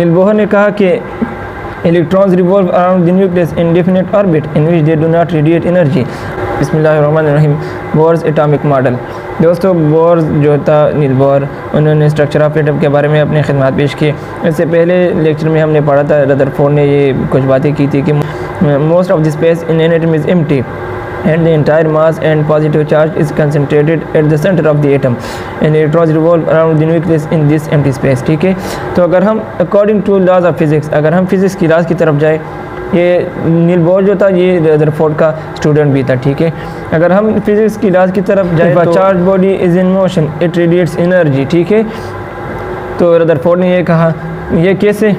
नील Bohr ने कहा कि electrons revolve around the nucleus in definite orbit in which they do not radiate energy. बिस्मिल्लाहिर्रहमानिर्रहीम। Bohr's atomic model. दोस्तों, Bohr's जो था नील बोहर, उन्होंने स्ट्रक्चर ऑफ एटम के बारे में अपनी खिदमत पेश की। इससे पहले लेक्चर में हमने पढ़ा था, रदरफोर्ड ने ये कुछ बातें की थी कि most of the space in an atom is empty and the entire mass and positive charge is concentrated at the center of the atom and electrons revolve around the nucleus in this empty space। ठीक है, तो अगर हम according to laws of physics, अगर हम physics की laws की तरफ जाए, ये नील बोहर जो था ये रदरफोर्ड का स्टूडेंट भी था। ठीक है, अगर हम फिज़िक्स की लॉज की तरफ जाए तो charge body is in motion it radiates energy. ठीक है, तो रदरफोर्ड ने ये कहा, ये कैसे,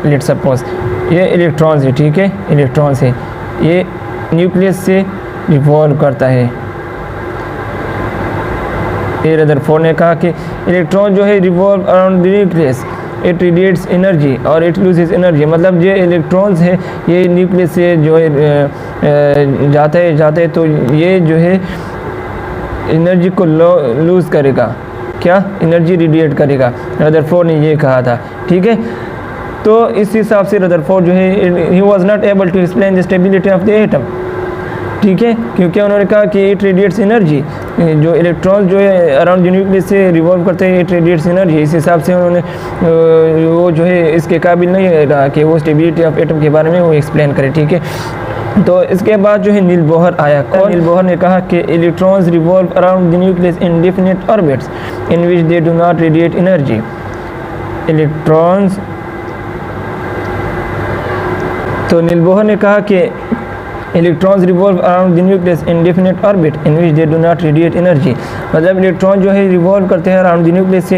लेट्स सपोज ये इलेक्ट्रॉन्स है। ठीक है, इलेक्ट्रॉन्स है, ये न्यूक्लियस से रिवॉल्व करता है। ये रदरफोर्ड ने कहा कि इलेक्ट्रॉन जो है revolve around the nucleus it radiates energy और इट लूजेस एनर्जी। मतलब ये इलेक्ट्रॉन्स है, ये न्यूक्लियस से जो है जाते हैं तो ये जो है एनर्जी को लूज़ करेगा, क्या, एनर्जी रेडिएट करेगा। रदरफोर्ड ने ये कहा था। ठीक है, तो इस हिसाब से रदरफोर्ड जो है he was not able to explain the stability of the atom. ठीक है, क्योंकि उन्होंने कहा कि इट रेडिएट्स एनर्जी, जो इलेक्ट्रॉन जो है अराउंड न्यूक्लियस से रिवॉल्व करते हैं, इट रेडिएट्स एनर्जी। इस हिसाब से उन्होंने वो जो है इसके काबिल नहीं रहा कि वो स्टेबिलिटी ऑफ एटम के बारे में वो एक्सप्लेन करे। ठीक है, तो इसके बाद जो है नील बोहर आया। नील बोहर ने कहा कि electrons revolve around the nucleus in definite orbits in which they do not radiate energy. Electrons, तो नील बोहर ने कहा कि electrons revolve around the nucleus in definite orbit in which they do not radiate energy. मतलब electron जो है revolve करते हैं around the nucleus से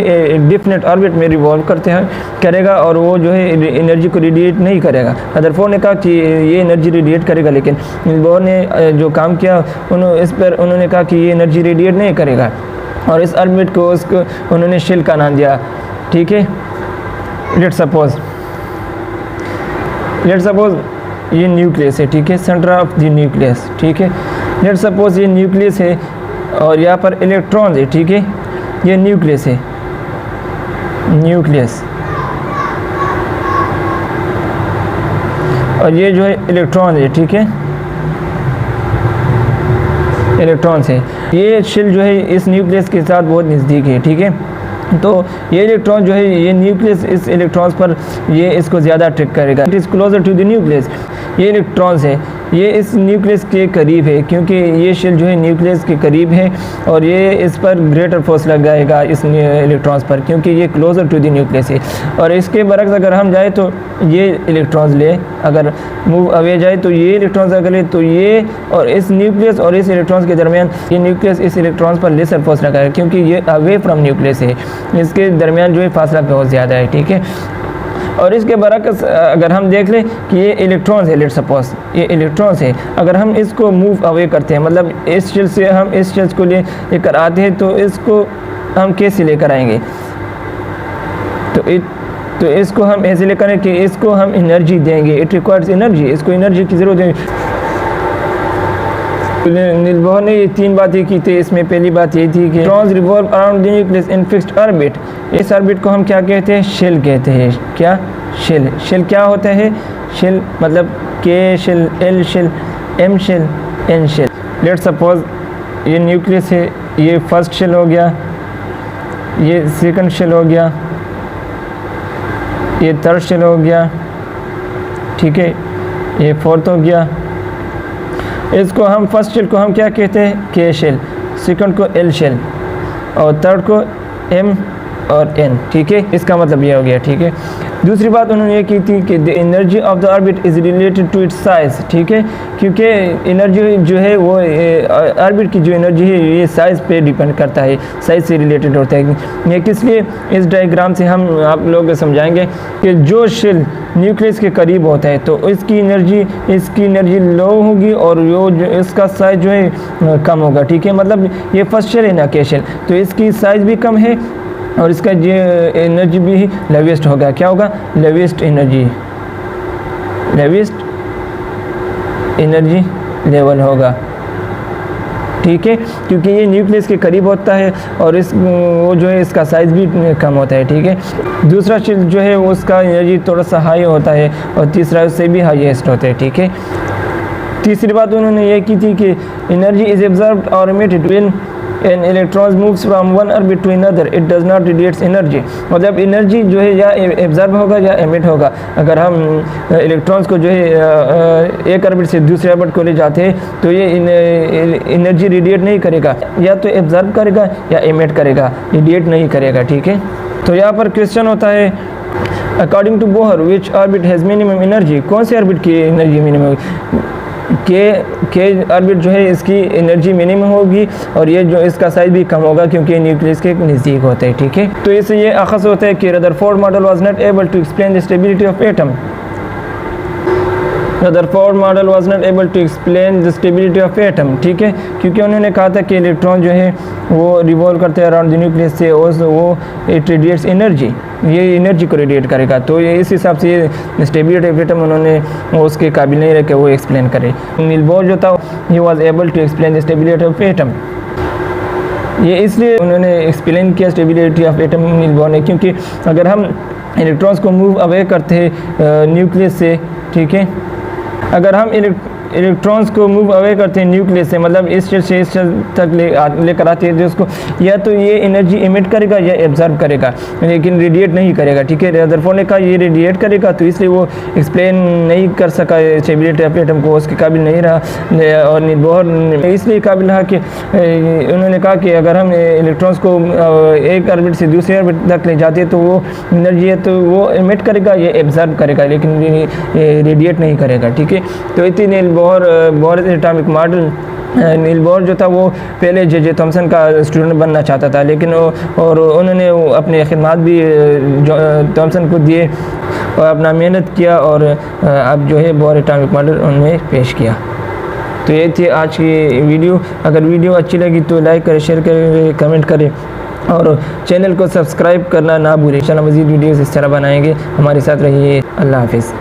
डेफिनेट ऑर्बिट में रिवॉल्व करते हैं करेगा और वो जो है एनर्जी को रेडिएट नहीं करेगा। रदरफोर्ड ने कहा कि ये एनर्जी रेडिएट करेगा, लेकिन नील बोहर ने जो काम किया इस पर उन्होंने कहा कि ये एनर्जी रेडिएट नहीं करेगा और इस ऑर्बिट को उसको उन्होंने शेल का नाम दिया। ठीक है, लेट्स सपोज ये न्यूक्लियस है। ठीक है, सेंटर ऑफ द न्यूक्लियस। ठीक है, लेट्स सपोज ये न्यूक्लियस है और यहाँ पर इलेक्ट्रॉन्स है। ठीक है, ये न्यूक्लियस है, न्यूक्लियस, और ये जो है इलेक्ट्रॉन है। ठीक है, इलेक्ट्रॉन्स है, ये शेल जो है इस न्यूक्लियस के साथ बहुत नज़दीक है। ठीक है, तो ये इलेक्ट्रॉन जो है ये न्यूक्लियस इस इलेक्ट्रॉन्स पर ये इसको ज़्यादा अट्रैक्ट करेगा। It is closer to the nucleus. ये इलेक्ट्रॉन्स है, ये इस न्यूक्लियस के करीब है क्योंकि ये शेल जो है न्यूक्लियस के करीब है और ये इस पर ग्रेटर फोर्स लगाएगा इस इलेक्ट्रॉन्स पर क्योंकि ये क्लोजर टू द न्यूक्लियस है। और इसके बरक्स अगर हम जाए तो ये इलेक्ट्रॉन्स ले, अगर मूव अवे जाए तो ये इलेक्ट्रॉन्स अगर ले तो ये और इस न्यूक्लियस और इस इलेक्ट्रॉन्स के दरमियान ये न्यूक्लियस इस इलेक्ट्रॉन्स पर लेसर फोर्स लगाएगा क्योंकि ये अवे फ्रॉम न्यूक्लियस है, इसके दरमियान जो है फासला बहुत ज़्यादा है। ठीक है, और इसके बरक्स अगर हम देख लें कि ये इलेक्ट्रॉन्स है, लेट्स सपोज ये इलेक्ट्रॉन्स है, अगर हम इसको मूव अवे करते हैं, मतलब इस शेल से हम इस शेल को लेकर आते हैं तो इसको हम कैसे लेकर आएंगे, तो इसको हम ऐसे लेकर आए कि इसको हम एनर्जी देंगे, इट रिक्वायर्स एनर्जी, इसको एनर्जी की ज़रूरत है। नील बोहर ने ये तीन बातें की थी। इसमें पहली बात ये थी कि electrons revolve around the nucleus in fixed orbit. इस ऑर्बिट को हम क्या कहते हैं, शेल कहते हैं। क्या, शेल। शेल क्या होता है, शेल मतलब K shell, L shell, M shell, N shell. Let's suppose ये न्यूक्लियस है, ये फर्स्ट शेल हो गया, ये सेकंड शेल हो गया, ये थर्ड शेल हो गया। ठीक है, ये फोर्थ हो गया। इसको हम फर्स्ट शेल को हम क्या कहते हैं, के शेल, सेकंड को एल शेल और थर्ड को एम और एन। ठीक है, इसका मतलब ये हो गया। ठीक है, दूसरी बात उन्होंने ये की थी कि the energy of the orbit is related to its size. ठीक है, क्योंकि एनर्जी जो है वो ऑर्बिट की जो एनर्जी है ये साइज़ पे डिपेंड करता है, साइज़ से रिलेटेड होता है। ये किस लिए, इस डायग्राम से हम आप लोग समझाएंगे कि जो शेल न्यूक्लियस के करीब होता है तो इसकी एनर्जी लो होगी और वो जो इसका साइज़ जो है कम होगा। ठीक है, मतलब ये फर्स्ट शेल है ना, के शेल, तो इसकी साइज़ भी कम है और इसका जो एनर्जी भी लेवेस्ट होगा। क्या होगा, लेवेस्ट एनर्जी लेवल होगा। ठीक है, क्योंकि ये न्यूक्लियस के करीब होता है और वो जो है इसका साइज़ भी कम होता है। ठीक है, दूसरा चीज़ जो है वो उसका एनर्जी थोड़ा सा हाई होता है और तीसरा उससे भी हाईएस्ट होता है। ठीक है, तीसरी बात उन्होंने ये की थी कि एनर्जी इज एब्जॉर्ब्ड और emitted when an electron moves from one orbit to another, it does not radiate energy। मतलब एनर्जी जो है या एब्जॉर्ब होगा या एमिट होगा। अगर हम इलेक्ट्रॉन्स को जो है एक ऑर्बिट से दूसरे ऑर्बिट को ले जाते हैं तो ये एनर्जी रेडिएट नहीं करेगा, या तो एब्जॉर्ब करेगा या एमिट करेगा, रेडिएट नहीं करेगा। ठीक है, तो यहाँ पर क्वेश्चन होता है according to Bohr which orbit has minimum energy, कौन से ऑर्बिट की एनर्जी मिनिमम होगी? के ऑर्बिट जो है इसकी एनर्जी मिनिमम होगी और ये जो इसका साइज भी कम होगा क्योंकि न्यूक्लियस के नज़दीक होते हैं। ठीक है, तो इससे ये आखिर होता है कि Rutherford model was not able to explain the stability of atom. Rutherford model was not able to explain the stability of atom. ठीक है, क्योंकि उन्होंने कहा था कि इलेक्ट्रॉन जो है वो रिवॉल्व करते हैं अराउंड द न्यूक्लियस से और वो इट रेडिएट्स एनर्जी, ये एनर्जी को रेडिएट करेगा। तो ये इस हिसाब से ये स्टेबिलिटी ऑफ एटम उन्होंने उसके काबिल नहीं रखे वो एक्सप्लेन करे। नील बोर जो था he was able to explain the stability of atom, ये इसलिए उन्होंने एक्सप्लेन किया stability of atom Niels Bohr ने, क्योंकि अगर हम इलेक्ट्रॉन्स को मूव अवे करते हैं न्यूक्लियस से, ठीक है, अगर हम इलेक्ट्रॉन्स को मूव अवे करते हैं न्यूक्लियस से, मतलब इस स्टेट से इस स्टेट तक लेकर आते हैं, तो उसको या तो ये एनर्जी इमिट करेगा या एब्जॉर्ब करेगा, लेकिन रेडिएट नहीं करेगा। ठीक है, रदरफोर्ड ने कहा ये रेडिएट करेगा, तो इसलिए वो एक्सप्लेन नहीं कर सका स्टेबिलिटी ऑफ एटम को, उसके काबिल नहीं रहा। और नील बोहर इसलिए काबिल रहा कि उन्होंने कहा कि अगर हम इलेक्ट्रॉन्स को एक ऑर्बिट से दूसरे ऑर्बिट तक ले जाते हैं तो वो एनर्जी है तो वो इमिट करेगा या एब्जॉर्ब करेगा, लेकिन रेडिएट नहीं करेगा। ठीक है, तो इतनी नील बोहर एटॉमिक मॉडल। नील बोहर जो था वो पहले जे थॉमसन का स्टूडेंट बनना चाहता था, लेकिन और उन्होंने अपने खिदमात भी थॉमसन को दिए और अपना मेहनत किया और अब जो है बोहर एटॉमिक मॉडल उन्होंने पेश किया। तो ये थी आज की वीडियो। अगर वीडियो अच्छी लगी तो लाइक करें, शेयर करें, कमेंट करें और चैनल को सब्सक्राइब करना ना भूलें। इंशाअल्लाह मज़ीद वीडियोस इस तरह बनाएंगे। हमारे साथ रहिए। अल्लाह हाफिज़।